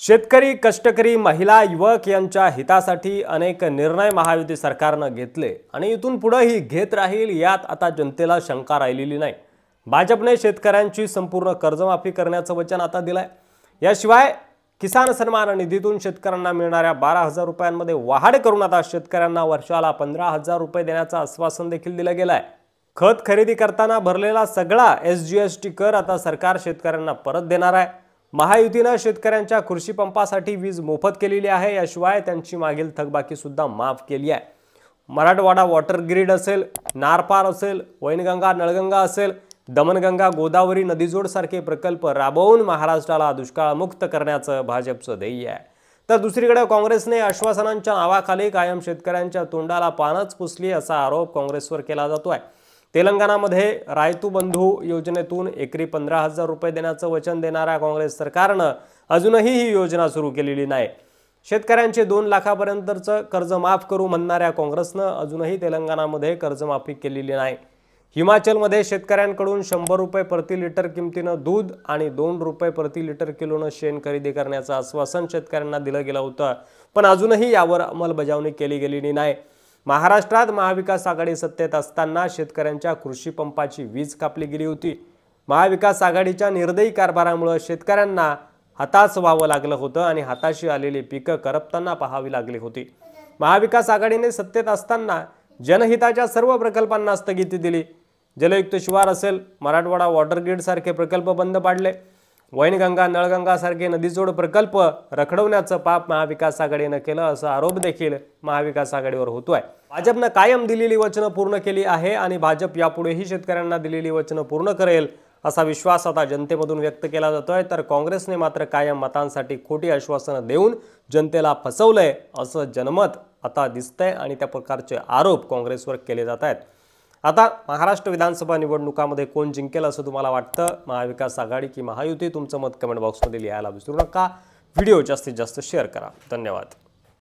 शेतकरी, कष्टकरी, महिला, युवक यांच्या हितासाठी अनेक निर्णय महायुती सरकारनं घेतले आणि इथून पुढेही घेत राहील यात आता जनतेला शंका राहिलेली नाही। भाजपने शेतकऱ्यांची संपूर्ण कर्जमाफी करण्याचं वचन आता दिलंय। याशिवाय किसान सन्मान निधीतून शेतकऱ्यांना मिळणाऱ्या 12,000 रुपयांमध्ये वाढ करून आता शेतकऱ्यांना वर्षाला 15,000 रुपये देण्याचं आश्वासन देखील दिलं गेलंय। खत खरेदी करताना भरलेला सगळा SGST कर आता सरकार शेतकऱ्यांना परत देणार आहे। महायुतीने शेतकऱ्यांच्या कृषी पंपासाठी वीज मोफत केलेली आहे। याशिवाय त्यांची मागील थकबाकी सुद्धा माफ केली आहे। मराठवाडा वॉटर ग्रिड असेल, नारपार असेल, वैनगंगा नळगंगा असेल, दमनगंगा गोदावरी नदीजोड सारखे प्रकल्प राबवून महाराष्ट्राला दुष्काळमुक्त करण्याचं भाजपचं ध्येय आहे। तर दुसरीकडे काँग्रेसने आश्वासनांच्या नावाखाली कायम शेतकऱ्यांच्या तोंडाला पानच पुसली असा आरोप काँग्रेसवर केला जातोय। तेलंगणामध्ये रायतू बंधू योजनेतून एकरी 15,000 रुपये देण्याचं वचन देणाऱ्या काँग्रेस सरकारनं अजूनही ही योजना सुरू केलेली नाही। शेतकऱ्यांचे 2 लाखापर्यंतचं कर्ज माफ करू म्हणणाऱ्या काँग्रेसनं अजूनही तेलंगणामध्ये कर्जमाफी केलेली नाही। हिमाचलमध्ये शेतकऱ्यांकडून 100 रुपये प्रति लिटर किमतीनं दूध आणि 2 रुपये प्रति लिटर किलोनं शेण खरेदी करण्याचं आश्वासन शेतकऱ्यांना दिलं गेलं होतं, पण अजूनही यावर अंमलबजावणी केली गेलेली नाही। महाराष्ट्रात महाविकास आघाडी सत्तेत असताना शेतकऱ्यांच्या कृषी पंपाची वीज कापली गेली होती। महाविकास आघाडीच्या निर्दयी कारभारामुळे शेतकऱ्यांना हताश व्हावं लागलं होतं आणि हाताशी आलेली पिकं करपताना पाहावी लागली होती। महाविकास आघाडीने सत्तेत असताना जनहिताच्या सर्व प्रकल्पांना स्थगिती दिली। जलयुक्त शिवार असेल, मराठवाडा वॉटर ग्रिड सारखे प्रकल्प बंद पाडले, वैनगंगा नळगंगा सारखे नदीजोड प्रकल्प रखडवण्याचं पाप महाविकास आघाडीने केलं असा आरोप देखील महाविकास आघाडीवर होतोय। भाजपने कायम दिलेली वचनं पूर्ण केली आहे आणि भाजप यापुढेही शेतकऱ्यांना दिलेली वचनं पूर्ण करेल असा विश्वास आता जनतेमधून व्यक्त केला जातोय। तर काँग्रेसने मात्र कायम मतांसाठी खोटी आश्वासनं देऊन जनतेला फसवलंय असं जनमत आता दिसतंय आणि त्या प्रकारचे आरोप काँग्रेसवर केले जात आहेत। आता महाराष्ट्र विधानसभा निवडणुकामध्ये कोण जिंकेल असं तुम्हाला वाटतं? महाविकास आघाडी की महायुती? तुमचं मत कमेंट बॉक्समध्ये लिहायला विसरू नका। व्हिडिओ जास्तीत जास्त शेअर करा। धन्यवाद।